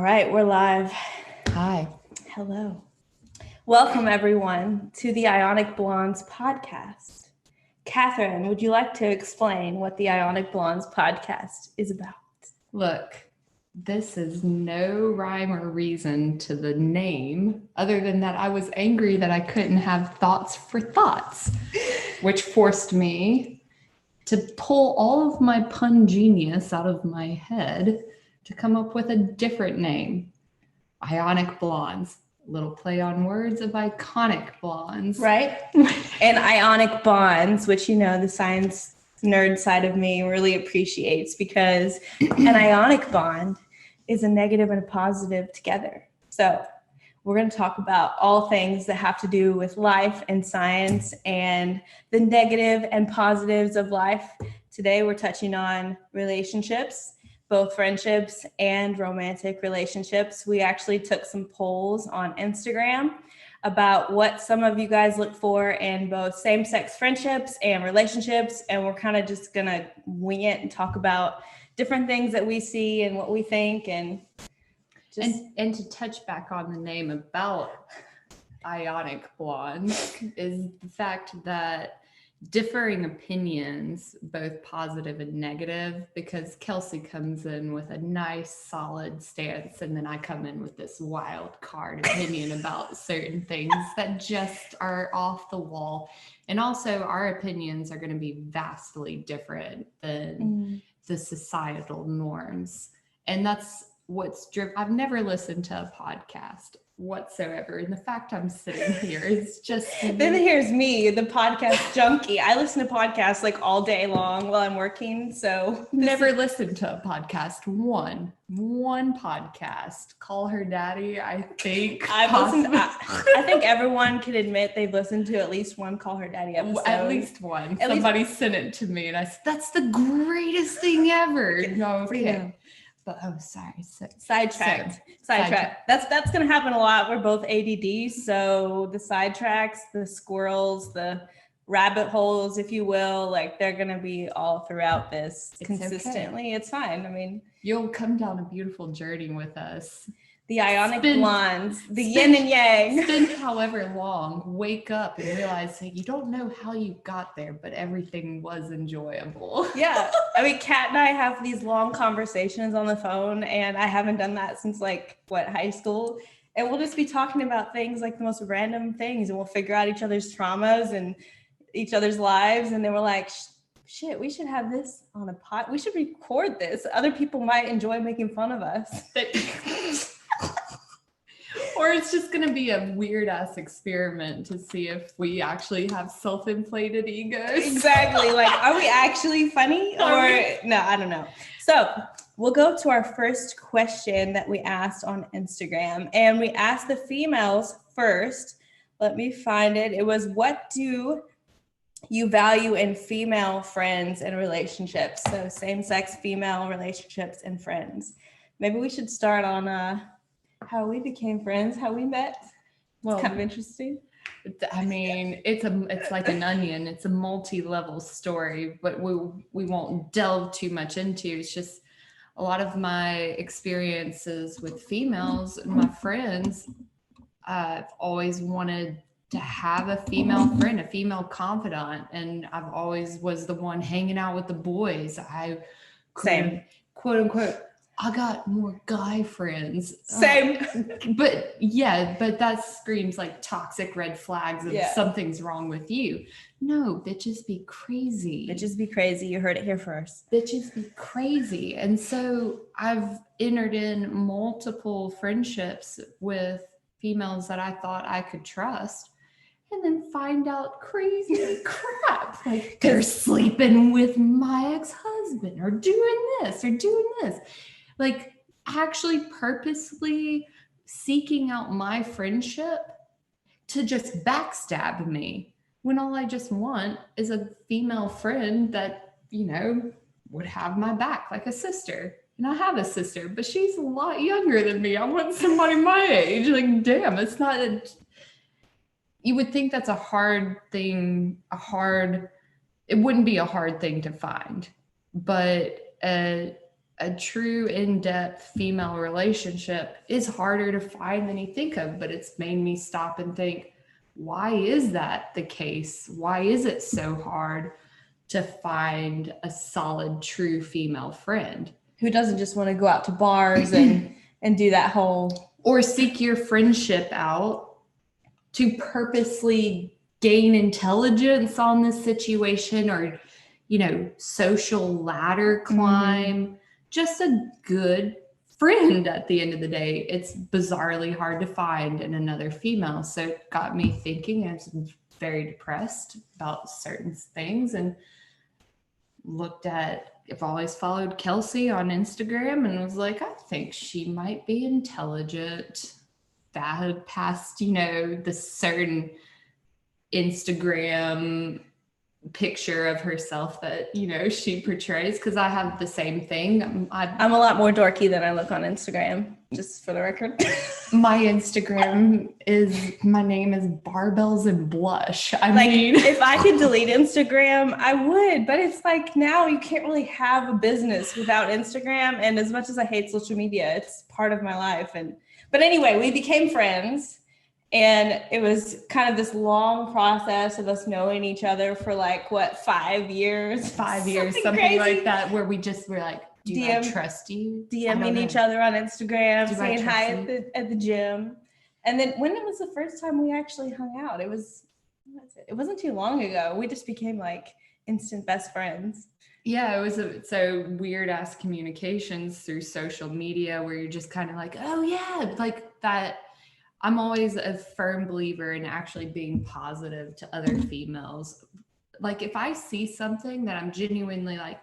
right, we're live. Hi. Hello. Welcome, everyone, to the Ionic Blondes podcast. Catherine, would you like to explain what the Ionic Blondes podcast is about? Look, this is no rhyme or reason to the name other than that I was angry that I couldn't have thoughts for thoughts, which forced me to pull all of my pun genius out of my head to come up with a different name. Ionic Blondes. Little play on words of iconic blondes. Right? And ionic bonds, which, the science nerd side of me really appreciates, because an ionic bond is a negative and a positive together. So we're going to talk about all things that have to do with life and science and the negative and positives of life. Today, we're touching on relationships, both friendships and romantic relationships. We actually took some polls on Instagram about what some of you guys look for in both same-sex friendships and relationships. And we're kind of just going to wing it and talk about different things that we see and what we think. And to touch back on the name about Ionic Blondes is the fact that differing opinions, both positive and negative, because Kelsey comes in with a nice solid stance and then I come in with this wild card opinion about certain things that just are off the wall. And also our opinions are going to be vastly different than the societal norms. And that's what's driven. I've never listened to a podcast whatsoever, and the fact I'm sitting here is just then here's me, the podcast junkie. I listen to podcasts like all day long while I'm working. So never listened to a podcast. One podcast, Call Her Daddy. I think I think everyone can admit they've listened to at least one Call Her Daddy episode. At least one. Somebody sent it to me and I said, that's the greatest thing ever. No, okay. But sorry. Sidetracked. That's gonna happen a lot. We're both ADD, so the sidetracks, the squirrels, the rabbit holes, if you will, like they're gonna be all throughout this consistently. Okay. It's fine. I mean, you'll come down a beautiful journey with us. The Ionic Blondes, the yin and yang. Spend however long, wake up and realize that you don't know how you got there, but everything was enjoyable. Yeah. I mean, Kat and I have these long conversations on the phone, and I haven't done that since high school. And we'll just be talking about things like the most random things, and we'll figure out each other's traumas and each other's lives. And then we're like, shit, we should have this on a pod. We should record this. Other people might enjoy making fun of us. Or it's just going to be a weird ass experiment to see if we actually have self-inflated egos. Exactly. Like, are we actually funny? Or no, I don't know. So we'll go to our first question that we asked on Instagram. And we asked the females first. Let me find it. It was, what do you value in female friends and relationships? So same-sex female relationships and friends. Maybe we should start on how we became friends, how we met. Well, it's kind of interesting. I mean, it's like an onion. It's a multi-level story, but we won't delve too much into. It's just a lot of my experiences with females and my friends. I've always wanted to have a female friend, a female confidant, and I've always was the one hanging out with the boys. Same, quote unquote. I got more guy friends. Same. But that screams like toxic red flags of something's wrong with you. No, bitches be crazy. Bitches be crazy. You heard it here first. Bitches be crazy. And so I've entered in multiple friendships with females that I thought I could trust, and then find out crazy crap. Like they're sleeping with my ex-husband or doing this or doing this. Like actually purposely seeking out my friendship to just backstab me when all I just want is a female friend that, would have my back like a sister. And I have a sister, but she's a lot younger than me. I want somebody my age. Like, damn, it's not you would think that's a hard thing, it wouldn't be a hard thing to find, but a a true in-depth female relationship is harder to find than you think of, but it's made me stop and think, why is that the case? Why is it so hard to find a solid, true female friend? Who doesn't just want to go out to bars and do that whole... Or seek your friendship out to purposely gain intelligence on the situation, or, you know, social ladder climb, just a good friend at the end of the day. It's bizarrely hard to find in another female. So it got me thinking. I was very depressed about certain things and I've always followed Kelsey on Instagram and was like, I think she might be intelligent. That had passed, you know, the certain Instagram picture of herself that, you know, she portrays, because I have the same thing. I'm a lot more dorky than I look on Instagram, just for the record. My Instagram my name is Barbells and Blush. I mean, if I could delete Instagram, I would, but it's like now you can't really have a business without Instagram. And as much as I hate social media, it's part of my life. But anyway, we became friends. And it was kind of this long process of us knowing each other for 5 years? 5 years, something like that, where we just were like, do I trust you? DMing each other on Instagram, saying hi at the gym. And then when it was the first time we actually hung out, it wasn't too long ago. We just became instant best friends. Yeah, it was so weird ass communications through social media where you're just kind of like, oh yeah, like that. I'm always a firm believer in actually being positive to other females. Like if I see something that I'm genuinely like,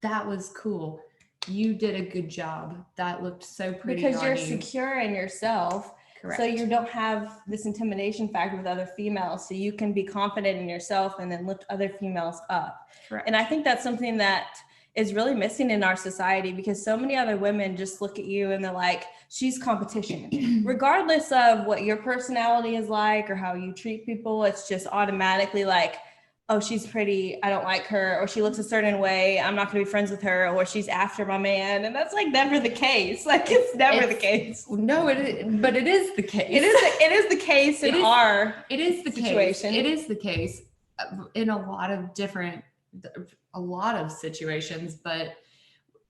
that was cool. You did a good job. That looked so pretty. Because you're secure in yourself. Correct. So you don't have this intimidation factor with other females. So you can be confident in yourself and then lift other females up. Correct. And I think that's something that is really missing in our society, because so many other women just look at you and they're like, she's competition. Regardless of what your personality is like or how you treat people, it's just automatically like, oh, she's pretty, I don't like her, or she looks a certain way, I'm not gonna be friends with her, or she's after my man. And that's never the case. It's never the case. No, but it is the case. It is the case in our situation. It is the case in a lot of situations, but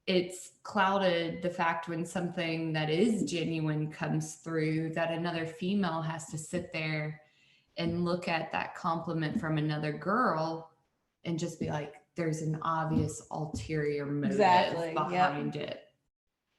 it's clouded the fact when something that is genuine comes through, that another female has to sit there and look at that compliment from another girl and just be like, there's an obvious ulterior motive behind it.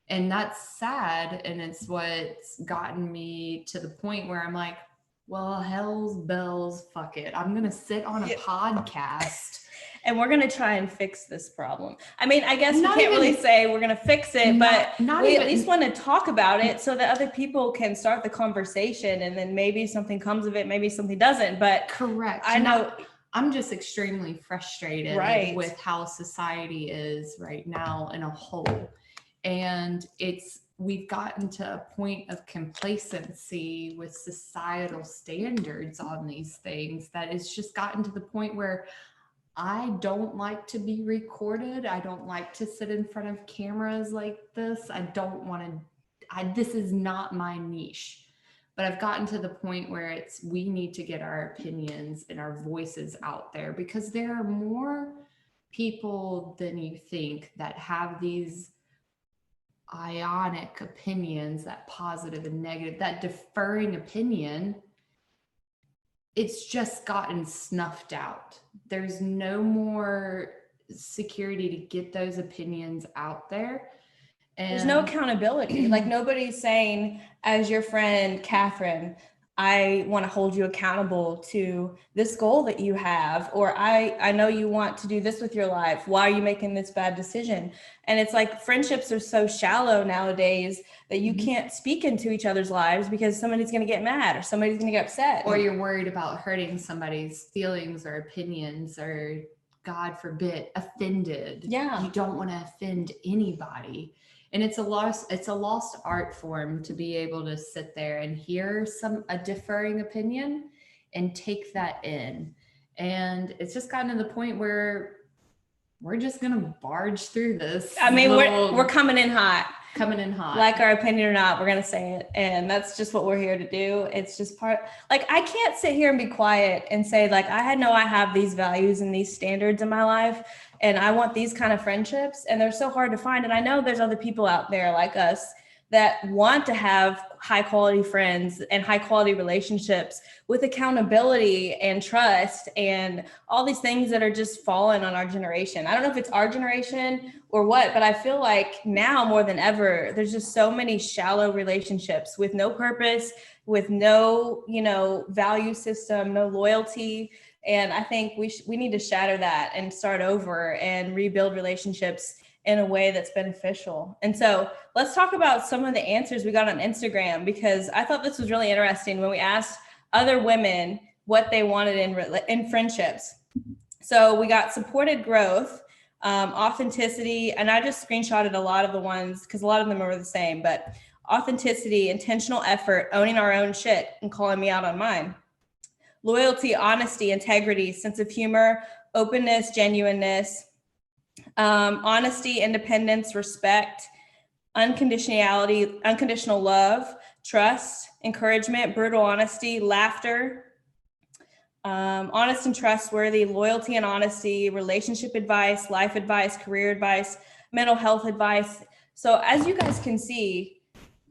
And that's sad. And it's what's gotten me to the point where I'm like, well, hell's bells, fuck it. I'm going to sit on a podcast. And we're going to try and fix this problem. I mean, I guess we can't really say we're going to fix it, but we at least want to talk about it so that other people can start the conversation, and then maybe something comes of it, maybe something doesn't. But correct. I know I'm just extremely frustrated with how society is right now in a whole. And we've gotten to a point of complacency with societal standards on these things that it's just gotten to the point where I don't like to be recorded. I don't like to sit in front of cameras like this. I don't want to, this is not my niche. But I've gotten to the point where we need to get our opinions and our voices out there, because there are more people than you think that have these ionic opinions, that positive and negative, that deferring opinion. It's just gotten snuffed out. There's no more security to get those opinions out there. And there's no accountability. Nobody's saying, as your friend, Catherine, I want to hold you accountable to this goal that you have, or I know you want to do this with your life. Why are you making this bad decision? And it's friendships are so shallow nowadays that you can't speak into each other's lives because somebody's going to get mad or somebody's going to get upset. Or you're worried about hurting somebody's feelings or opinions, or God forbid, offended. Yeah. You don't want to offend anybody. And it's a lost art form to be able to sit there and hear a differing opinion and take that in. And it's just gotten to the point where we're just gonna barge through this. I mean, we're coming in hot. Coming in hot. Like our opinion or not, we're gonna say it. And that's just what we're here to do. It's just like I can't sit here and be quiet and say, like, I have these values and these standards in my life, and I want these kind of friendships, and they're so hard to find. And I know there's other people out there like us that want to have high quality friends and high quality relationships with accountability and trust and all these things that are just fallen on our generation. I don't know if it's our generation or what, but I feel like now more than ever, there's just so many shallow relationships with no purpose, with no, value system, no loyalty. And I think we need to shatter that and start over and rebuild relationships in a way that's beneficial. And so let's talk about some of the answers we got on Instagram, because I thought this was really interesting when we asked other women what they wanted in friendships. So we got supported growth, authenticity, and I just screenshotted a lot of the ones because a lot of them are the same, but authenticity, intentional effort, owning our own shit and calling me out on mine. Loyalty, honesty, integrity, sense of humor, openness, genuineness, honesty, independence, respect, unconditional love, trust, encouragement, brutal honesty, laughter, honest and trustworthy, loyalty and honesty, relationship advice, life advice, career advice, mental health advice. So as you guys can see,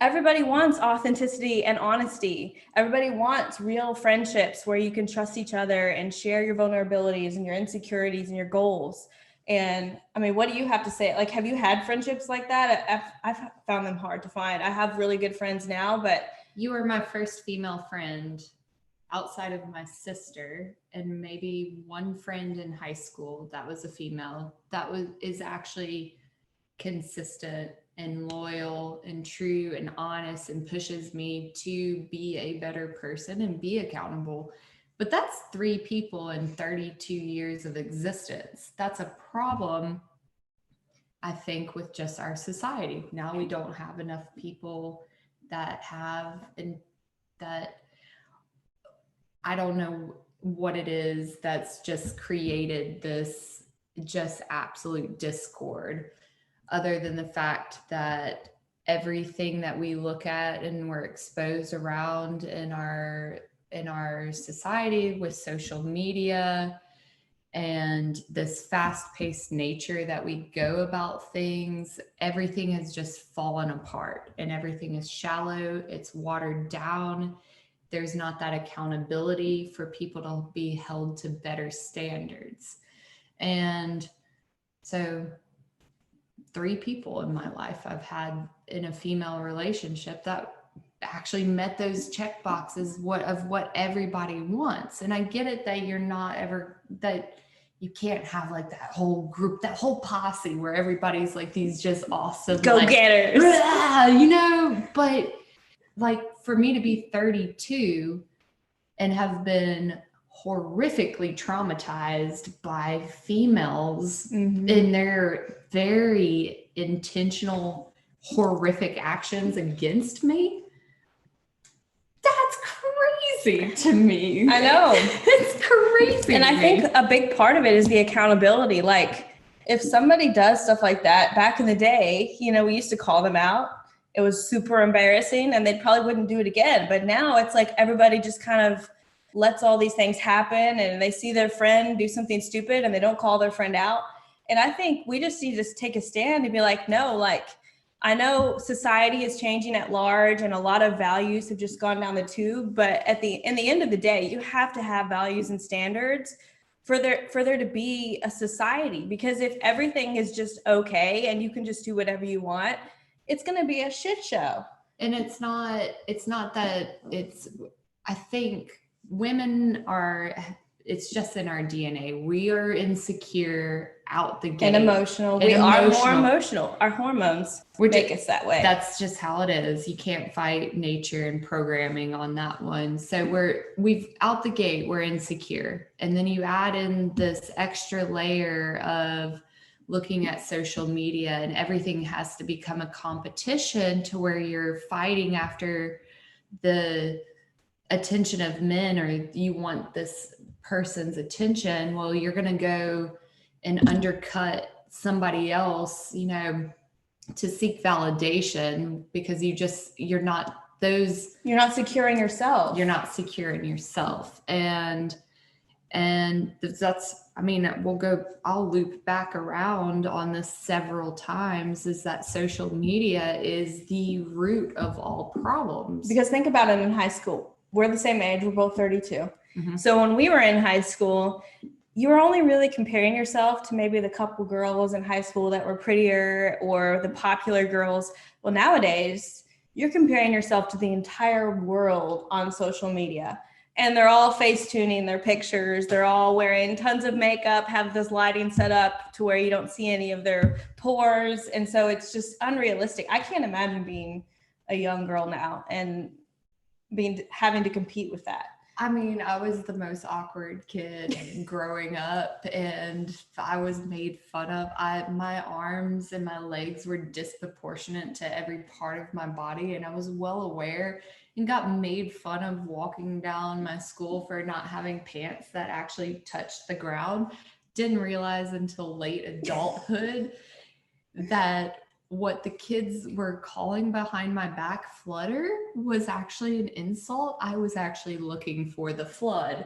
everybody wants authenticity and honesty. Everybody wants real friendships where you can trust each other and share your vulnerabilities and your insecurities and your goals. And I mean, what do you have to say? Like, have you had friendships like that? I've found them hard to find. I have really good friends now, but you were my first female friend outside of my sister and maybe one friend in high school that was a female that is actually consistent and loyal and true and honest and pushes me to be a better person and be accountable. But that's 3 people in 32 years of existence. That's a problem, I think, with just our society. Now we don't have enough people that have, and that I don't know what it is that's just created this just absolute discord, other than the fact that everything that we look at and we're exposed around in our society with social media and this fast-paced nature that we go about things, everything has just fallen apart and everything is shallow, it's watered down. There's not that accountability for people to be held to better standards. And so 3 people in my life I've had in a female relationship that actually met those check boxes of what everybody wants. And I get it that you're not ever, that you can't have like that whole group, that whole posse where everybody's like these just awesome go-getters, but like for me to be 32 and have been horrifically traumatized by females in their very intentional, horrific actions against me, that's crazy to me. I know. It's crazy. And I think a big part of it is the accountability. Like, if somebody does stuff like that back in the day, we used to call them out. It was super embarrassing and they probably wouldn't do it again. But now it's like everybody just kind of lets all these things happen and they see their friend do something stupid and they don't call their friend out. And I think we just need to take a stand and be like, no, like, I know society is changing at large and a lot of values have just gone down the tube, but in the end of the day, you have to have values and standards for there to be a society, because if everything is just okay and you can just do whatever you want, it's going to be a shit show. And it's not that I think women are, it's just in our DNA. We are insecure out the gate. And emotional. We are more emotional. Our hormones make us that way. That's just how it is. You can't fight nature and programming on that one. So we've out the gate, we're insecure. And then you add in this extra layer of looking at social media and everything has to become a competition to where you're fighting after the attention of men, or you want this person's attention. Well, you're going to go and undercut somebody else, you know, to seek validation, because you're not secure in yourself. You're not secure in yourself. And that's, I mean, I'll loop back around on this several times, is that social media is the root of all problems. Because think about it, in high school, we're the same age, we're both 32. Mm-hmm. So when we were in high school, you were only really comparing yourself to maybe the couple girls in high school that were prettier, or the popular girls. Well, nowadays, you're comparing yourself to the entire world on social media. And they're all face tuning their pictures. They're all wearing tons of makeup, have this lighting set up to where you don't see any of their pores. And so it's just unrealistic. I can't imagine being a young girl now and having to compete with that. I mean, I was the most awkward kid growing up, and I was made fun of. My arms and my legs were disproportionate to every part of my body, and I was well aware, and got made fun of walking down my school for not having pants that actually touched the ground. Didn't realize until late adulthood that what the kids were calling behind my back flutter was actually an insult. I was actually looking for the flood.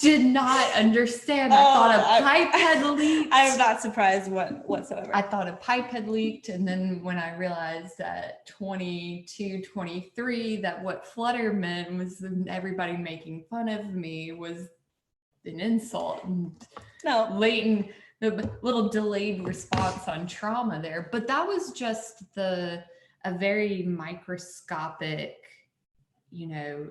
Did not understand. I thought a pipe had leaked. I am not surprised whatsoever. I thought a pipe had leaked. And then when I realized at 22, 23, that what flutter meant was everybody making fun of me was an insult. No. Latent, the little delayed response on trauma there. But that was just a very microscopic, you know,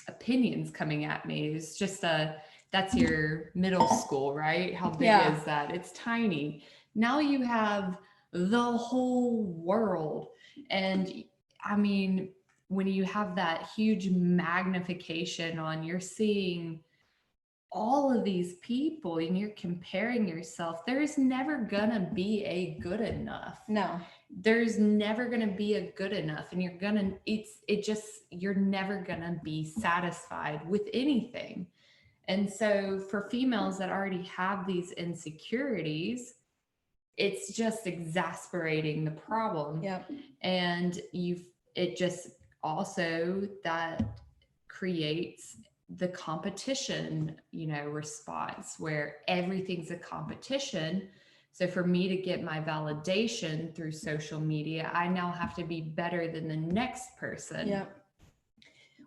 opinions coming at me. It's just that's your middle school, right? How big is that? It's tiny. Now you have the whole world. And I mean, when you have that huge magnification on, you're seeing all of these people and you're comparing yourself, there's never gonna be a good enough. No, there's never gonna be a good enough, and you're never gonna be satisfied with anything. And so for females that already have these insecurities, it's just exasperating the problem. Yep. And it just also that creates the competition, you know, response, where everything's a competition. So for me to get my validation through social media, I now have to be better than the next person. Yep.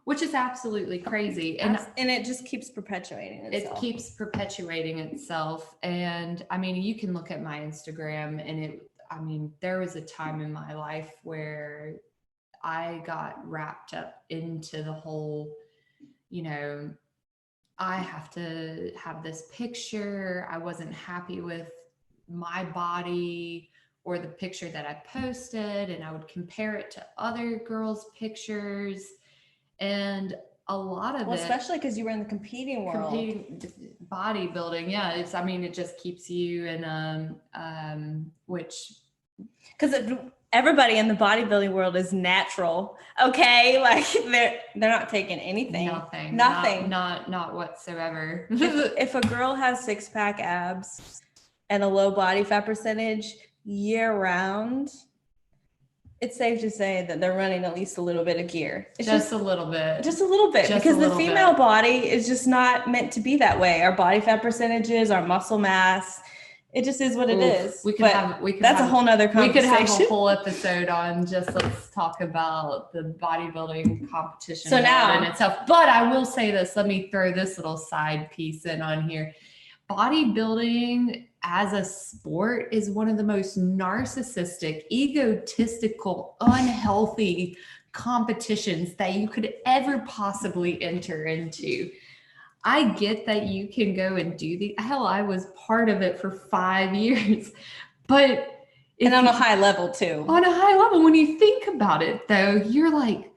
Which is absolutely crazy. And it just keeps perpetuating itself. It keeps perpetuating itself. And I mean, you can look at my Instagram, and there was a time in my life where I got wrapped up into the whole, you know, I have to have this picture. I wasn't happy with my body or the picture that I posted, and I would compare it to other girls' pictures. And a lot of especially because you were in the competing world. Bodybuilding. Yeah. It just keeps you in, because everybody in the bodybuilding world is natural. Okay. Like they're not taking anything. Nothing. Not whatsoever. if a girl has 6-pack abs and a low body fat percentage year round, it's safe to say that they're running at least a little bit of gear. It's just a little bit. Because the female body is just not meant to be that way. Our body fat percentages, our muscle mass, it just is what it is. That's a whole nother conversation. We could have a whole episode on just, let's talk about the bodybuilding competition in itself. But I will say this, let me throw this little side piece in on here. Bodybuilding as a sport is one of the most narcissistic, egotistical, unhealthy competitions that you could ever possibly enter into. I get that you can go and do hell, I was part of it for 5 years, but and on a high level too. On a high level, when you think about it though, you're like,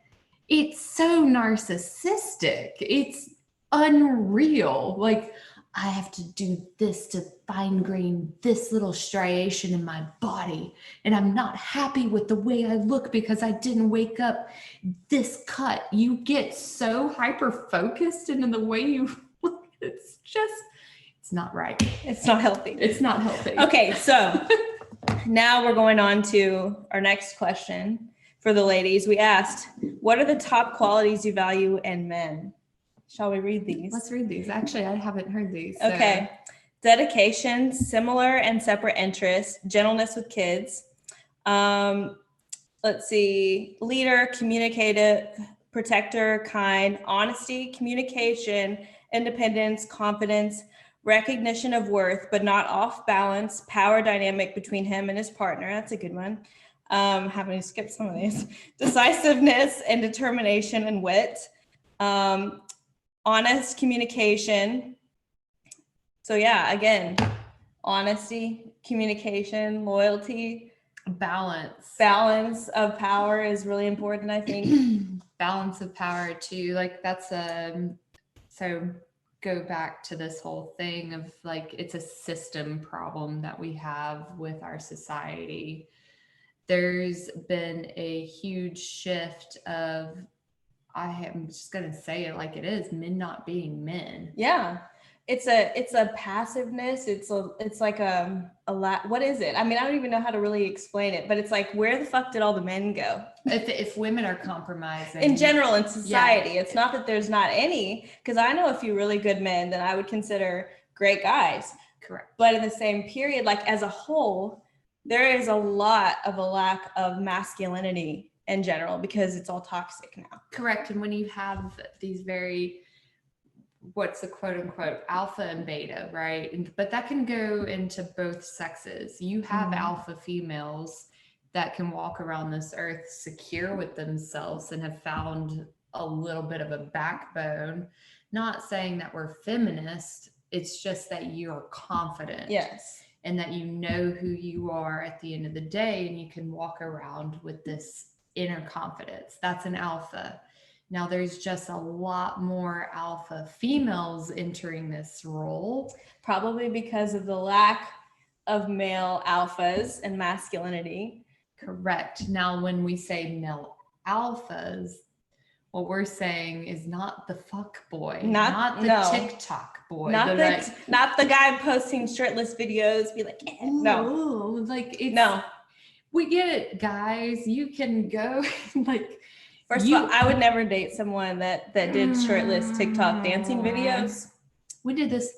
it's so narcissistic. It's unreal. Like, I have to do this to fine grain this little striation in my body. And I'm not happy with the way I look because I didn't wake up this cut. You get so hyper focused into the way you look. It's It's not right. It's not healthy. It's not healthy. Okay, so now we're going on to our next question for the ladies. We asked, what are the top qualities you value in men? Shall we read these? Let's read these. Actually, I haven't heard these. So. Okay. Dedication, similar and separate interests, gentleness with kids. Let's see. Leader, communicative, protector, kind, honesty, communication, independence, confidence, recognition of worth, but not off balance, power dynamic between him and his partner. That's a good one. Having to skip some of these. Decisiveness and determination and wit. Honest communication. So yeah, again, honesty, communication, loyalty. Balance of power is really important, I think. Balance of power too. Like that's so go back to this whole thing of like it's a system problem that we have with our society. There's been a huge shift of, I am just gonna say it like it is, men not being men. Yeah. It's a passiveness. It's like a lot. What is it? I mean, I don't even know how to really explain it, but it's like, where the fuck did all the men go? If women are compromising in general in society, it's not that there's not any, because I know a few really good men that I would consider great guys. Correct. But in the same period, like as a whole, there is a lot of a lack of masculinity in general because it's all toxic now. Correct. And when you have these very, what's the quote unquote alpha and beta, right? But that can go into both sexes. You have alpha females that can walk around this earth secure with themselves and have found a little bit of a backbone. Not saying that we're feminist, it's just that you're confident. Yes. And that you know who you are at the end of the day, and you can walk around with this inner confidence. That's an alpha. Now there's just a lot more alpha females entering this role. Probably because of the lack of male alphas and masculinity. Correct. Now, when we say male alphas, what we're saying is not the fuck boy, not the TikTok boy, not the guy posting shirtless videos, be like, no, like it's, no. We get it, guys. You can go like. First of all, I would never date someone that did shirtless TikTok dancing videos. When did this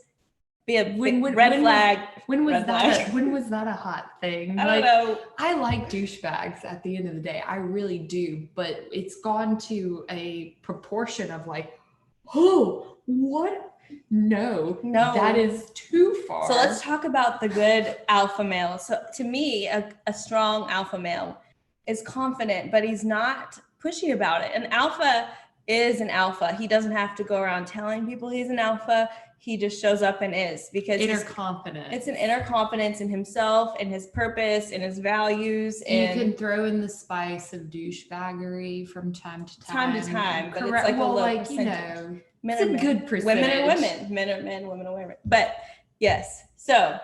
be a red flag? When was that a hot thing? I don't know. I like douchebags at the end of the day. I really do. But it's gone to a proportion of like, oh, what? No, that is too far. So let's talk about the good alpha male. So to me, a strong alpha male is confident, but he's not pushy about it. An alpha is an alpha. He doesn't have to go around telling people he's an alpha. He just shows up and is, because inner confidence. It's an inner confidence in himself and his purpose and his values. And you can throw in the spice of douchebaggery from time to time. But it's like you know, men it's a good percentage. Women are women. Men are men. Women are women. But yes. So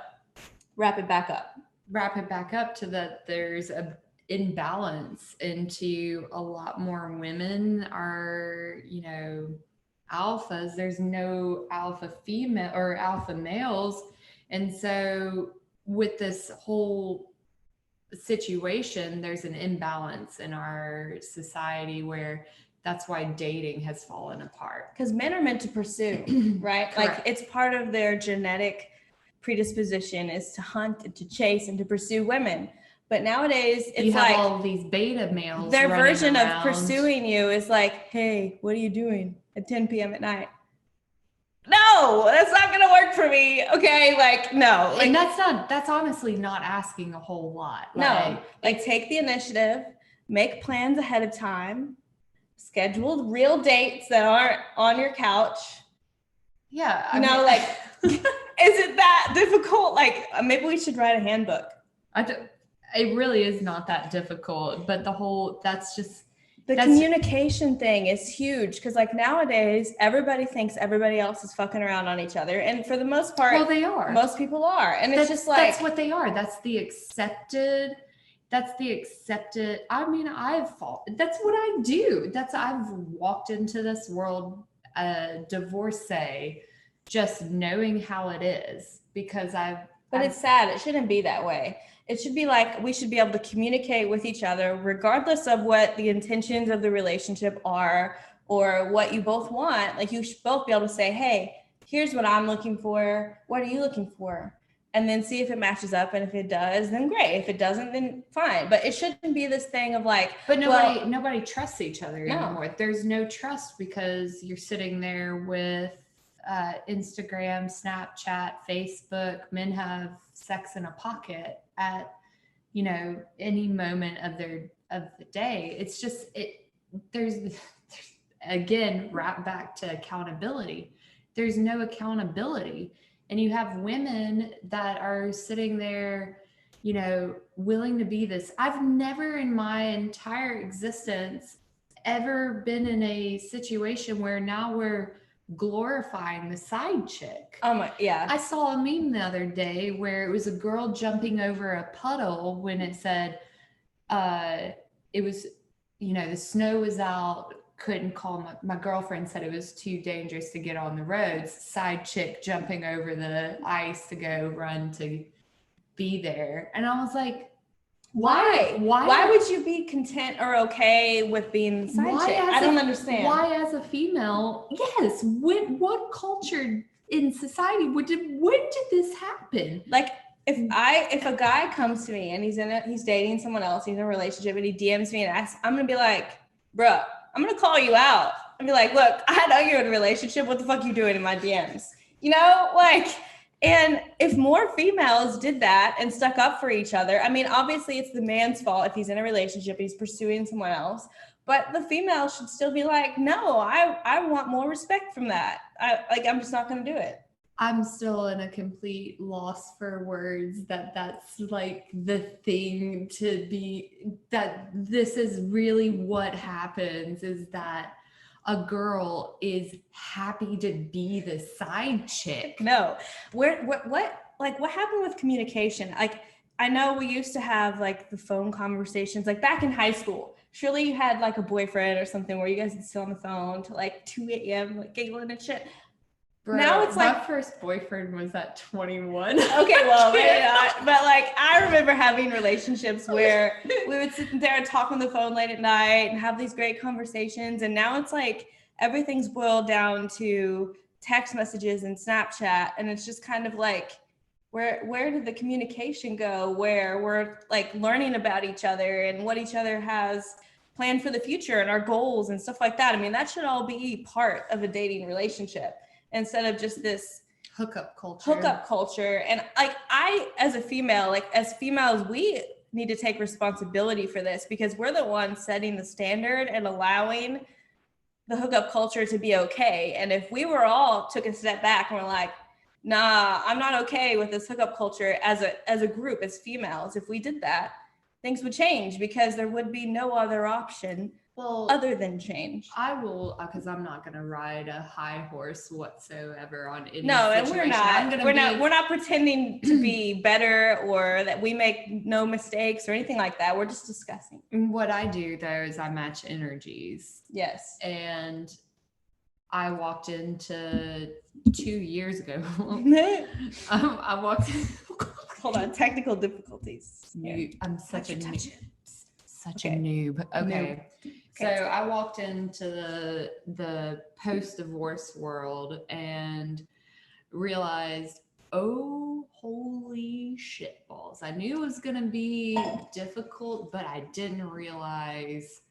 wrap it back up to that. There's a imbalance into a lot more women are, alphas. There's no alpha female or alpha males. And so with this whole situation, there's an imbalance in our society where that's why dating has fallen apart. Because men are meant to pursue, right? Correct. Like it's part of their genetic predisposition is to hunt and to chase and to pursue women. But nowadays, it's you have like all of these beta males. Their version around. of pursuing you is like, hey, what are you doing at 10 p.m. at night? No, that's not going to work for me. Okay. Like, no. Like, and that's honestly not asking a whole lot. No, like take the initiative, make plans ahead of time, schedule real dates that aren't on your couch. Yeah. Is it that difficult? Like, maybe we should write a handbook. It really is not that difficult, but the communication thing is huge, because like nowadays everybody thinks everybody else is fucking around on each other, and for the most part, well, they are. Most people are, and it's just like that's what they are. That's the accepted. I mean, that's what I do. I've walked into this world a divorcee just knowing how it is, because But it's sad. It shouldn't be that way. It should be like we should be able to communicate with each other regardless of what the intentions of the relationship are or what you both want. Like you should both be able to say, hey, here's what I'm looking for. What are you looking for? And then see if it matches up. And if it does, then great. If it doesn't, then fine. But it shouldn't be this thing of like, but nobody trusts each other No. anymore. There's no trust because you're sitting there with Instagram, Snapchat, Facebook. Men have sex in a pocket at, you know, any moment of the day. It's just there's again, right back to accountability. There's no accountability. And you have women that are sitting there, you know, willing to be this. I've never in my entire existence ever been in a situation where now we're glorifying the side chick. oh my, yeah. I saw a meme the other day where it was a girl jumping over a puddle when it said, it was, you know, the snow was out, couldn't call my girlfriend said it was too dangerous to get on the roads. Side chick jumping over the ice to go run to be there. And I was like, why would you be content or okay with being the side chick? I don't understand. Why as a female, yes, what culture in society when did this happen? Like if a guy comes to me and he's dating someone else, he's in a relationship and he DMs me and asks, I'm gonna be like, bruh, I'm gonna call you out and be like, look, I know you're in a relationship. What the fuck you doing in my DMs? You know, like, and if more females did that and stuck up for each other, I mean, obviously it's the man's fault if he's in a relationship, he's pursuing someone else, but the female should still be like, no, I want more respect from that. I'm just not gonna do it. I'm still in a complete loss for words that's like the thing to be, that this is really what happens, is that a girl is happy to be the side chick. No, what happened with communication? Like, I know we used to have like the phone conversations, like back in high school. Surely you had like a boyfriend or something where you guys would sit on the phone till like 2 a.m. like giggling and shit. Bro, now it's like my first boyfriend was at 21. Okay, well, maybe not. But like I remember having relationships where we would sit there and talk on the phone late at night and have these great conversations. And now it's like everything's boiled down to text messages and Snapchat. And it's just kind of like, where did the communication go? Where we're like learning about each other and what each other has planned for the future and our goals and stuff like that. I mean, that should all be part of a dating relationship, instead of just this hookup culture. And like as females, we need to take responsibility for this because we're the ones setting the standard and allowing the hookup culture to be okay. And if we were all took a step back and we're like, nah, I'm not okay with this hookup culture as a group, as females, if we did that, things would change because there would be no other option other than change. I will, because I'm not going to ride a high horse whatsoever on any No, and situation. we're not pretending to be better or that we make no mistakes or anything like that. We're just discussing. What I do though is I match energies. Yes. And I walked into 2 years ago. I walked. Hold on, technical difficulties. I'm such a noob. Okay. So I walked into the post-divorce world and realized, oh, holy shit balls. I knew it was going to be difficult, but I didn't realize,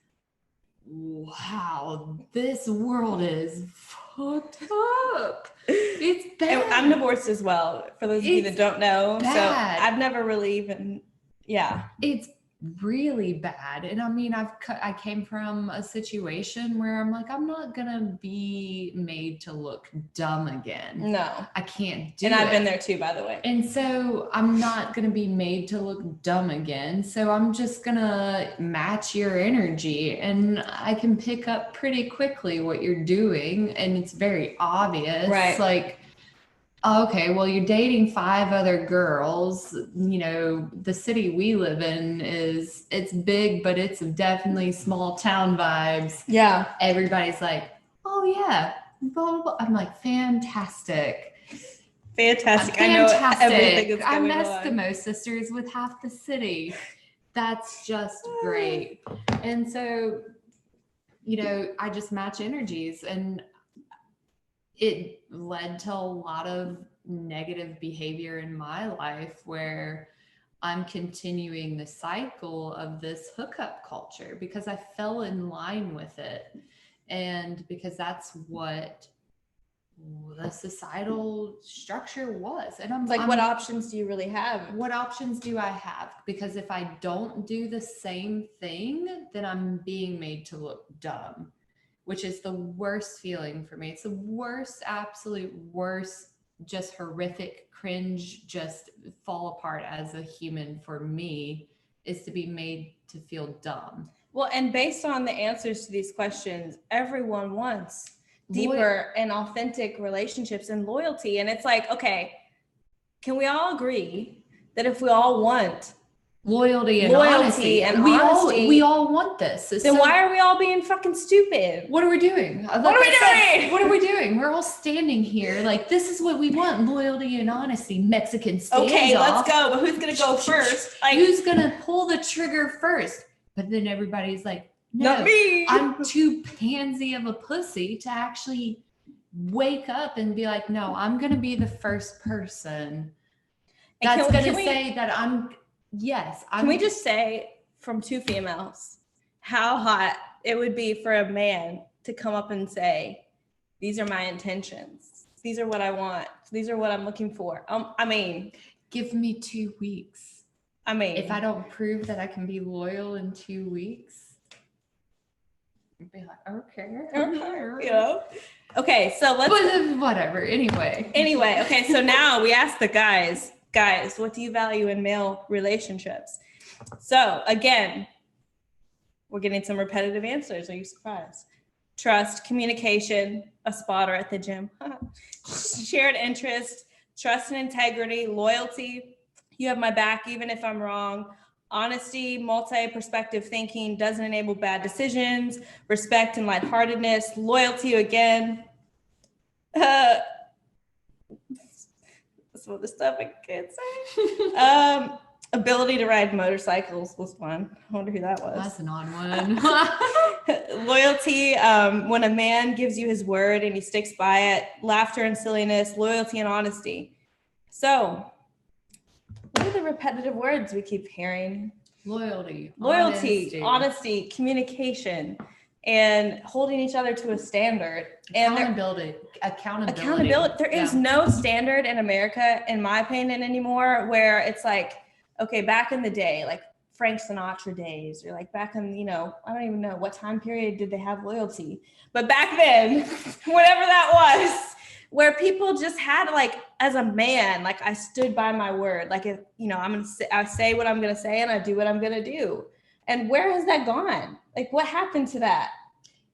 wow, this world is fucked up. It's bad. And I'm divorced as well, for those of you that don't know. Bad. So I've never really even, It's really bad. And I mean, I came from a situation where I'm like, I'm not gonna be made to look dumb again. No, I can't do it. And I've it. been there too, by the way. And so I'm not gonna be made to look dumb again. So I'm just gonna match your energy, and I can pick up pretty quickly what you're doing, and it's very obvious. Right. Like, okay, well, you're dating 5 other girls. You know, the city we live in it's big, but it's definitely small town vibes. Yeah. Everybody's like, oh yeah, blah, blah, blah. I'm like, fantastic. Fantastic. I know everything that's I'm going on. Eskimo sisters with half the city. That's just great. And so, you know, I just match energies, and it led to a lot of negative behavior in my life where I'm continuing the cycle of this hookup culture because I fell in line with it. And because that's what the societal structure was. And It's like, what options do you really have? What options do I have? Because if I don't do the same thing, then I'm being made to look dumb, which is the worst feeling for me. It's the worst, absolute worst, just horrific, cringe, just fall apart as a human for me, is to be made to feel dumb. Well, and based on the answers to these questions, everyone wants deeper and authentic relationships and loyalty. And it's like, okay, can we all agree that if we all want loyalty and honesty, we all want this, then why are we all being fucking stupid? What are we doing? What are we doing? We're all standing here like, this is what we want: loyalty and honesty. Mexican standoff. Okay, let's go. But who's gonna go first? Like, who's gonna pull the trigger first? But then everybody's like, no, not me. I'm too pansy of a pussy to actually wake up and be like, no, I'm going to be the first person that's going to say that I'm, yes. Can we just say, from two females, how hot it would be for a man to come up and say, these are my intentions. These are what I want. These are what I'm looking for. I mean, give me 2 weeks. I mean, if I don't prove that I can be loyal in 2 weeks, I'd be like, okay. You know? Okay, so let's... Whatever, anyway. Okay, so now we ask the guys, what do you value in male relationships? So again, we're getting some repetitive answers. Are you surprised? Trust, communication, a spotter at the gym, shared interest, trust and integrity, loyalty, you have my back even if I'm wrong, honesty, multi-perspective thinking, doesn't enable bad decisions, respect and lightheartedness, loyalty again. Some of the stuff I can't say. Ability to ride motorcycles was one. I wonder who that was. That's an odd one. Loyalty, when a man gives you his word and he sticks by it. Laughter and silliness, loyalty and honesty. So, what are the repetitive words we keep hearing? Loyalty, honesty, communication, and holding each other to a standard. Accountability. There is no standard in America, in my opinion, anymore, where it's like, okay, back in the day, like Frank Sinatra days, or like back in, I don't even know what time period did they have loyalty, but back then, whatever that was, where people just had, like, as a man, like, I stood by my word. Like, if, I say what I'm going to say and I do what I'm going to do. And where has that gone? Like, what happened to that?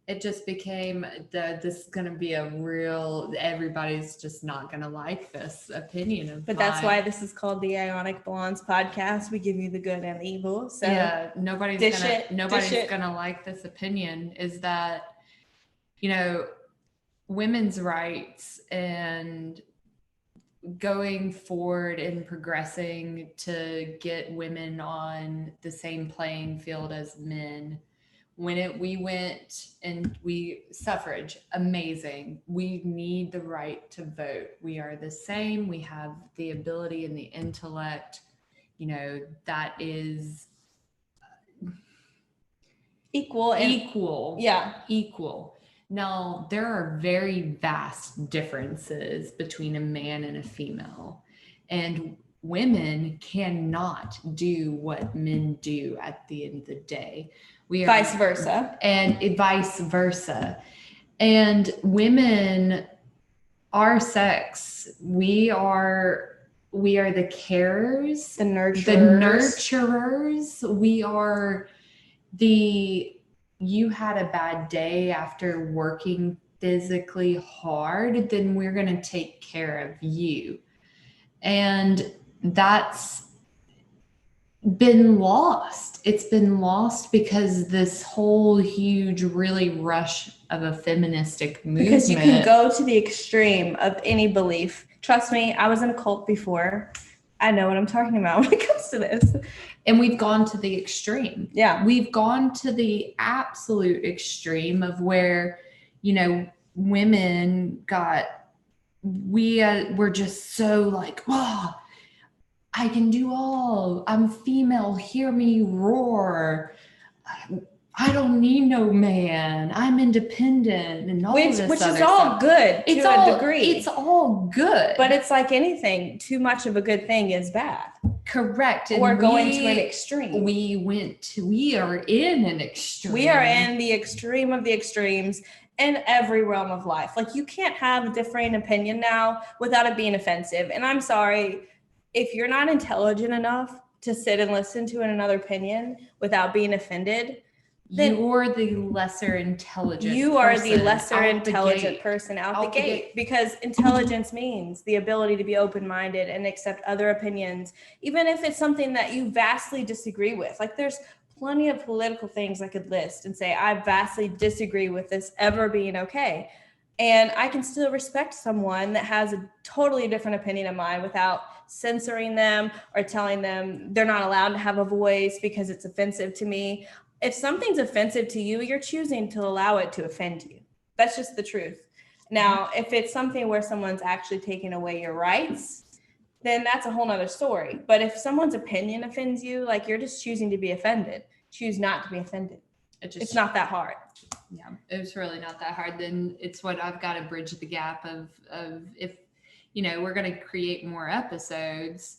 It just became this is going to be a real, everybody's just not going to like this opinion of But that's why this is called the Ionic Blondes podcast. We give you the good and the evil. So yeah, nobody's gonna like this opinion, is that, women's rights and going forward and progressing to get women on the same playing field as men. We went and suffrage, amazing. We need the right to vote. We are the same. We have the ability and the intellect, that is equal. Yeah. Equal. Now, there are very vast differences between a man and a female, and women cannot do what men do at the end of the day. Vice versa. And vice versa. And women, our sex, we are the carers, the nurturers. We are you had a bad day after working physically hard, then we're going to take care of you. And that's been lost. It's been lost because this whole huge, really rush of a feministic movement. Because you can go to the extreme of any belief. Trust me, I was in a cult before. I know what I'm talking about when it comes to this. And we've gone to the extreme. Yeah. We've gone to the absolute extreme of where, you know, women we're just so like, oh, I can do all. I'm female. Hear me roar. I don't need no man. I'm independent and all Which this is other all stuff. good It's to all a degree. It's all good. But it's like anything, too much of a good thing is bad. Correct. Or going to an extreme. We are in an extreme. We are in the extreme of the extremes in every realm of life. Like, you can't have a differing opinion now without it being offensive. And I'm sorry, if you're not intelligent enough to sit and listen to another opinion without being offended, then you're the lesser intelligent you person. Are the lesser intelligent person out the gate, because intelligence means the ability to be open-minded and accept other opinions, even if it's something that you vastly disagree with. Like, there's plenty of political things I could list and say I vastly disagree with this ever being okay, and I can still respect someone that has a totally different opinion of mine without censoring them or telling them they're not allowed to have a voice because it's offensive to me. If something's offensive to you, you're choosing to allow it to offend you. That's just the truth. Now, if it's something where someone's actually taking away your rights, then that's a whole nother story. But if someone's opinion offends you, like, you're just choosing to be offended. Choose not to be offended. It's not that hard. Yeah, it's really not that hard. Then it's what I've got to bridge the gap of if, you know, we're going to create more episodes.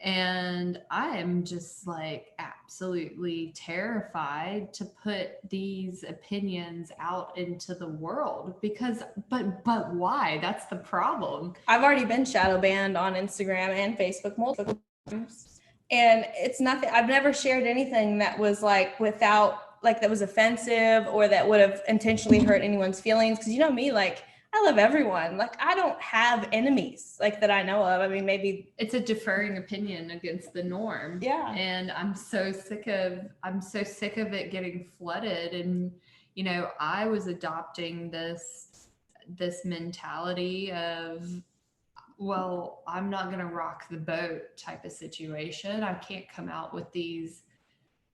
And I am just like absolutely terrified to put these opinions out into the world because, but why? That's the problem. I've already been shadow banned on Instagram and Facebook multiple times. And it's nothing, I've never shared anything that was like that was offensive or that would have intentionally hurt anyone's feelings. Cause you know me, like, I love everyone. Like, I don't have enemies like that I know of. I mean, maybe it's a differing opinion against the norm. Yeah. And I'm so sick of it getting flooded. And, you know, I was adopting this mentality of, well, I'm not going to rock the boat type of situation. I can't come out with these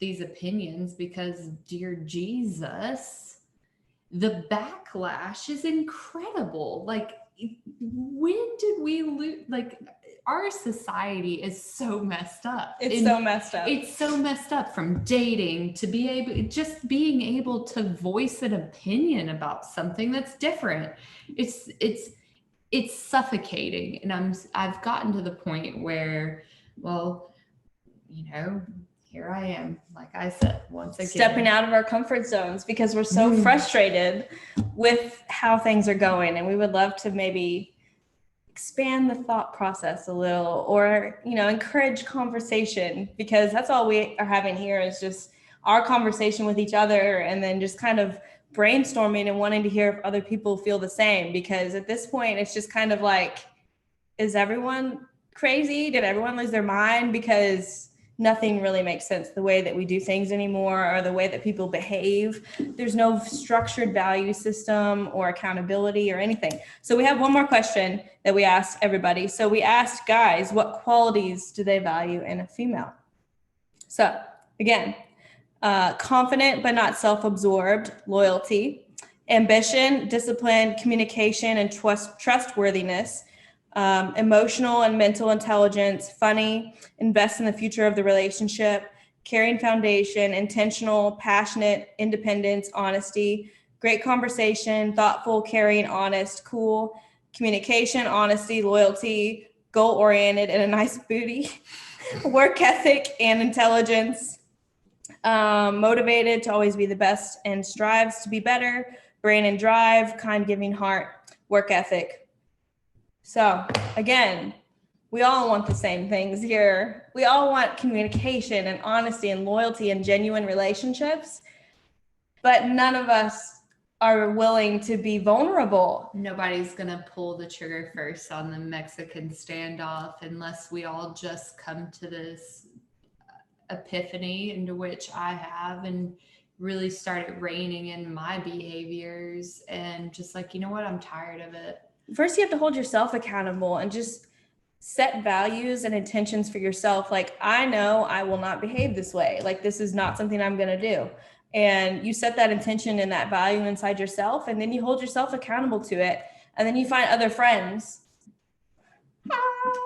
opinions because, dear Jesus, the backlash is incredible. Like, when did we lose? Like, our society is so messed up. It's so messed up. It's so messed up, from dating to being able to voice an opinion about something that's different. It's suffocating. And I've gotten to the point where, well, you know, here I am, like I said, once again, stepping out of our comfort zones because we're so frustrated with how things are going. And we would love to maybe expand the thought process a little, or, you know, encourage conversation, because that's all we are having here is just our conversation with each other, and then just kind of brainstorming and wanting to hear if other people feel the same. Because at this point, it's just kind of like, is everyone crazy? Did everyone lose their mind? Because nothing really makes sense the way that we do things anymore, or the way that people behave. There's no structured value system or accountability or anything. So we have one more question that we asked everybody. So we asked guys, what qualities do they value in a female? So again, confident but not self-absorbed, loyalty, ambition, discipline, communication, and trustworthiness, emotional and mental intelligence, funny, invest in the future of the relationship, caring foundation, intentional, passionate, independence, honesty, great conversation, thoughtful, caring, honest, cool, communication, honesty, loyalty, goal-oriented, and a nice booty, work ethic and intelligence, motivated to always be the best and strives to be better, brain and drive, kind, giving heart, work ethic. So again, we all want the same things here. We all want communication and honesty and loyalty and genuine relationships, but none of us are willing to be vulnerable. Nobody's going to pull the trigger first on the Mexican standoff unless we all just come to this epiphany into which I have, and really started reining in my behaviors and just like, you know what, I'm tired of it. First, you have to hold yourself accountable and just set values and intentions for yourself. Like, I know I will not behave this way. Like, this is not something I'm going to do. And you set that intention and that value inside yourself, and then you hold yourself accountable to it. And then you find other friends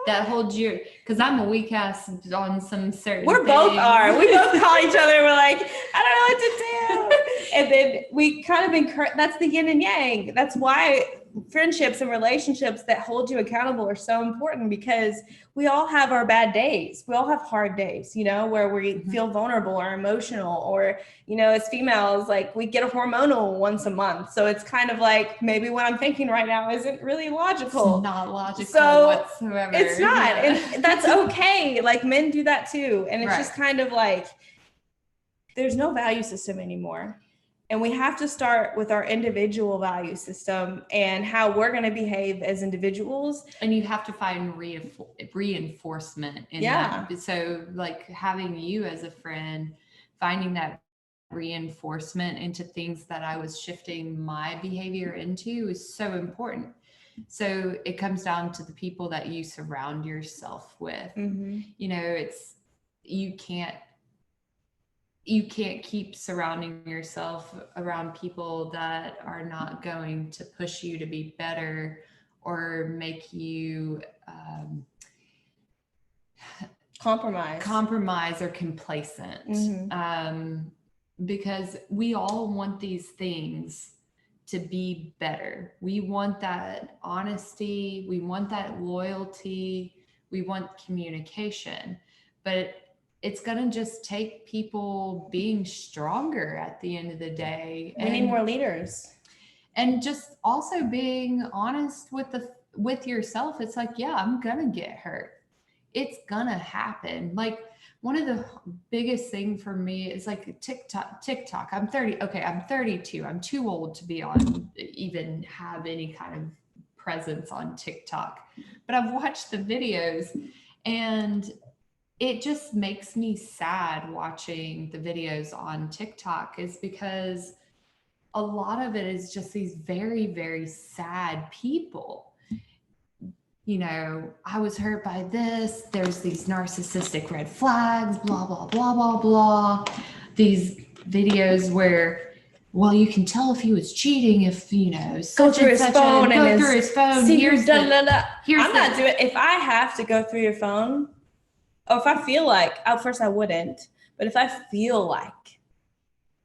that holds your, because I'm a weak ass on some certain We're things. both are. We both call each other. We're like, I don't know what to do. And then we kind of encourage, that's the yin and yang. That's why friendships and relationships that hold you accountable are so important, because we all have our bad days. We all have hard days, you know, where we feel vulnerable or emotional, or, you know, as females, like we get a hormonal once a month. So it's kind of like, maybe what I'm thinking right now isn't really logical. It's not logical so whatsoever. It's not. And that's okay. Like, men do that too. And it's just kind of like, there's no value system anymore. And we have to start with our individual value system and how we're going to behave as individuals. And you have to find reinforcement in that. So like having you as a friend, finding that reinforcement into things that I was shifting my behavior into is so important. So it comes down to the people that you surround yourself with. You know, you can't keep surrounding yourself around people that are not going to push you to be better or make you compromise or complacent. Because we all want these things to be better. We want that honesty, we want that loyalty, we want communication, but it's going to just take people being stronger at the end of the day. We need more leaders. And just also being honest with yourself. It's like, yeah, I'm going to get hurt. It's going to happen. Like, one of the biggest thing for me is like TikTok. I'm 30. Okay. I'm 32. I'm too old to be on, even have any kind of presence on TikTok, but I've watched the videos, and it just makes me sad watching the videos on TikTok, is because a lot of it is just these very, very sad people. You know, I was hurt by this. There's these narcissistic red flags, blah, blah, blah, blah, blah. These videos where, well, you can tell if he was cheating if, you know, go through his phone. Here's I'm not doing it. If I have to go through your phone, or if I feel like, at first I wouldn't, but if I feel like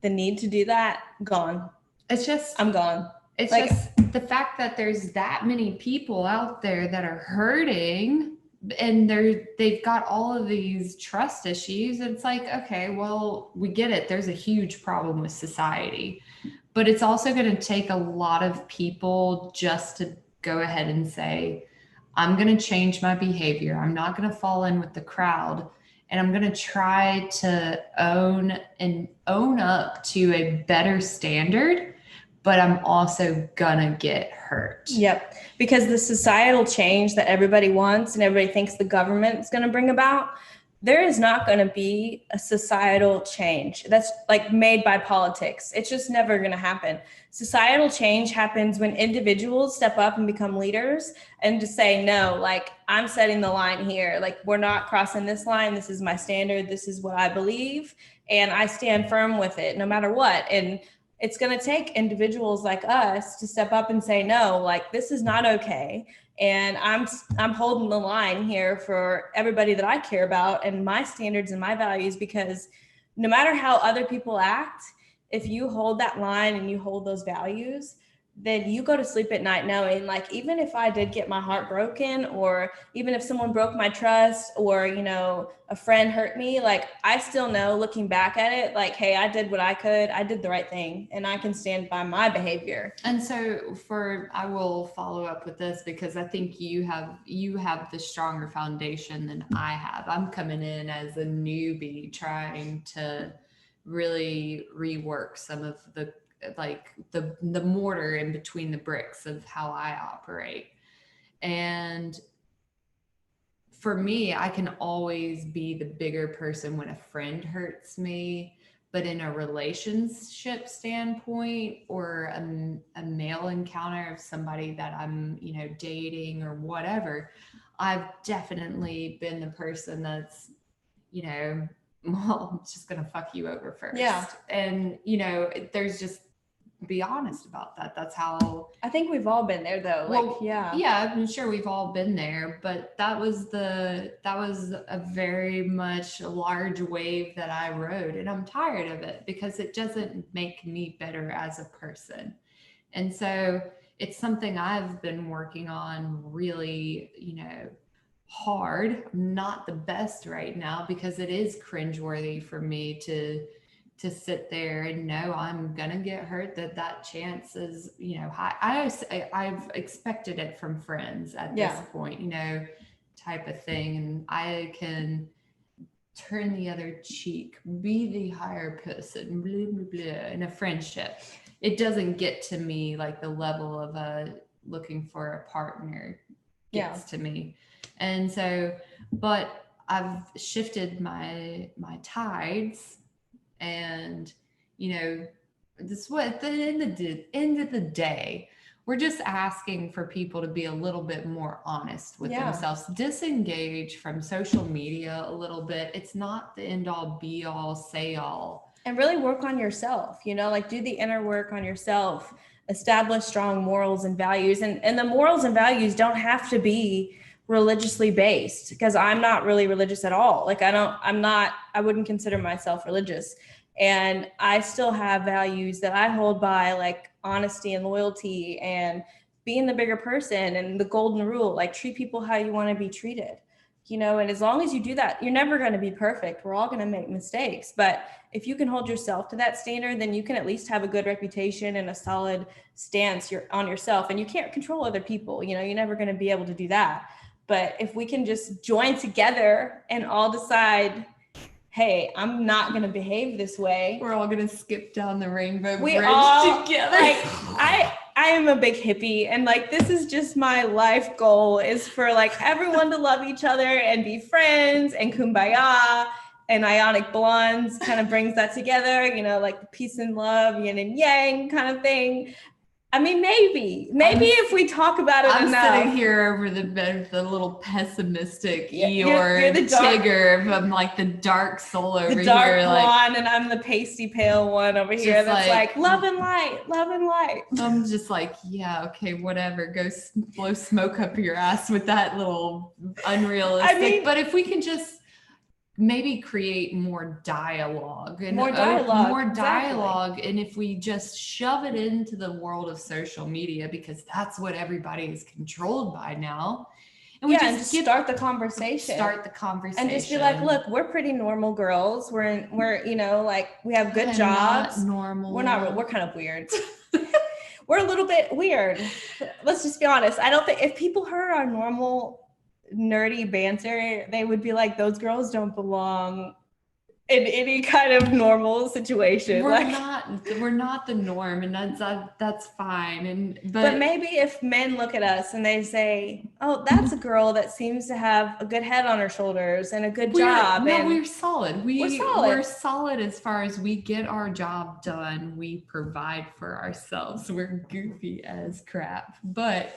the need to do that, gone. It's just, I'm gone. It's like, just the fact that there's that many people out there that are hurting, and they've got all of these trust issues. It's like, okay, well, we get it. There's a huge problem with society, but it's also going to take a lot of people just to go ahead and say, I'm going to change my behavior. I'm not going to fall in with the crowd, and I'm going to try to own up to a better standard, but I'm also gonna get hurt. Yep. Because the societal change that everybody wants and everybody thinks the government is going to bring about, there is not going to be a societal change that's like made by politics. It's just never going to happen. Societal change happens when individuals step up and become leaders and just say, no, like, I'm setting the line here. Like, we're not crossing this line. This is my standard. This is what I believe. And I stand firm with it no matter what. And it's going to take individuals like us to step up and say, no, like, this is not okay. And I'm holding the line here for everybody that I care about and my standards and my values, because no matter how other people act, if you hold that line and you hold those values, then you go to sleep at night knowing, like, even if I did get my heart broken, or even if someone broke my trust, or, you know, a friend hurt me, like, I still know, looking back at it, like, hey, I did what I could. I did the right thing, and I can stand by my behavior. And so I will follow up with this, because I think you have the stronger foundation than I have. I'm coming in as a newbie trying to really rework some of the mortar in between the bricks of how I operate. And for me, I can always be the bigger person when a friend hurts me. But in a relationship standpoint or a male encounter of somebody that I'm, dating or whatever, I've definitely been the person that's, well, I'm just going to fuck you over first. Yeah. And, there's just, be honest about that. That's how I think we've all been there though. well, Like, yeah. Yeah, I'm sure we've all been there, but that was a very much a large wave that I rode, and I'm tired of it because it doesn't make me better as a person. And so it's something I've been working on really, hard. I'm not the best right now because it is cringeworthy for me to sit there and know I'm gonna get hurt, that chance is, high. I've expected it from friends at this point, type of thing. And I can turn the other cheek, be the higher person, blah, blah, blah, in a friendship. It doesn't get to me like the level of looking for a partner gets to me. And so, but I've shifted my tides. And this what at the end of the day, we're just asking for people to be a little bit more honest with themselves, disengage from social media a little bit. It's not the end all be all say all, and really work on yourself, like do the inner work on yourself, establish strong morals and values. And the morals and values don't have to be religiously based, because I'm not really religious at all. Like I wouldn't consider myself religious. And I still have values that I hold by, like honesty and loyalty and being the bigger person and the golden rule, like treat people how you want to be treated, and as long as you do that, you're never going to be perfect. We're all going to make mistakes. But if you can hold yourself to that standard, then you can at least have a good reputation and a solid stance on yourself. And you can't control other people. You're never going to be able to do that. But if we can just join together and all decide, hey, I'm not going to behave this way. We're all going to skip down the rainbow bridge together. Like, I am a big hippie, and like, this is just my life goal, is for like everyone to love each other and be friends and kumbaya. And Ionic Blondes kind of brings that together, like peace and love, yin and yang kind of thing. I mean, maybe if we talk about it enough. I'm sitting here over the bed with the little pessimistic Eeyore, you're the Tigger. I'm like the dark soul over here. The dark blonde, and I'm the pasty pale one over here that's like love and light, love and light. I'm just like, yeah, okay, whatever. Go blow smoke up your ass with that little unrealistic. But if we can just maybe create more dialogue. And if we just shove it into the world of social media, because that's what everybody is controlled by now. And we just start the conversation. And just be like, look, we're pretty normal girls. We're like, we have good jobs. Not normal. We're kind of weird. We're a little bit weird. Let's just be honest. I don't think if people heard our normal nerdy banter, they would be like, those girls don't belong in any kind of normal situation. We're not the norm, and that's fine. But maybe if men look at us and they say, oh, that's a girl that seems to have a good head on her shoulders and a good job. We're solid. We're solid as far as we get our job done. We provide for ourselves. We're goofy as crap, but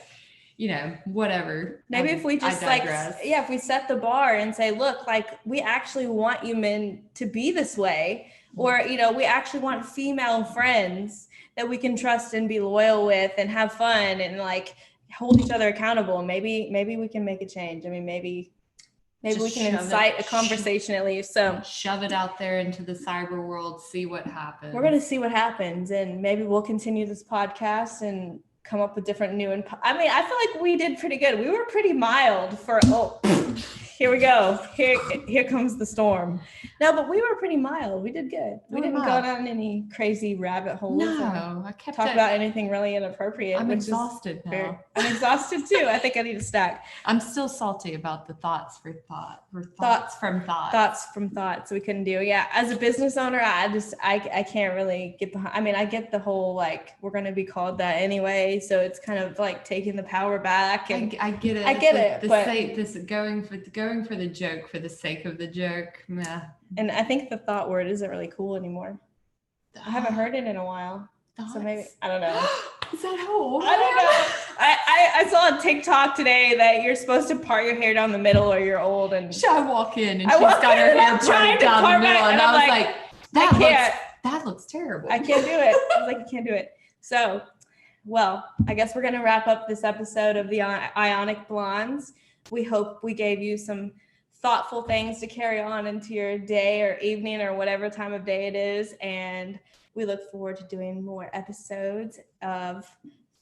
whatever. Maybe if we just if we set the bar and say, look, like, we actually want you men to be this way, or, we actually want female friends that we can trust and be loyal with and have fun and like hold each other accountable. Maybe we can make a change. I mean, maybe we can incite a conversation at least. So shove it out there into the cyber world, see what happens. We're going to see what happens. And maybe we'll continue this podcast and come up with different new I feel like we did pretty good. We were pretty mild for here we go. Here comes the storm. No, but we were pretty mild. We did good. We didn't go down any crazy rabbit holes. No, I kept talk about anything really inappropriate. I'm exhausted now. I'm exhausted too. I think I need a stack. I'm still salty about the thoughts from thoughts we couldn't do. Yeah, as a business owner, I can't really get behind. I get the whole like we're going to be called that anyway, so it's kind of like taking the power back. And I get it. I get it. But going going for the joke for the sake of the joke. Meh. And I think the thought word isn't really cool anymore. I haven't heard it in a while. So maybe, I don't know. Is that how old I don't know. I saw a TikTok today that you're supposed to part your hair down the middle or you're old. And I walk in and she's got her hair parted down the middle. And I was like, that looks terrible. I can't do it. I was like, you can't do it. So, well, I guess we're going to wrap up this episode of the Ionic Blondes. We hope we gave you some thoughtful things to carry on into your day or evening or whatever time of day it is. And we look forward to doing more episodes of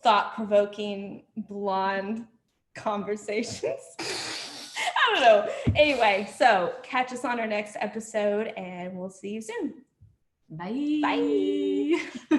thought-provoking blonde conversations. I don't know. Anyway, so catch us on our next episode and we'll see you soon. Bye. Bye.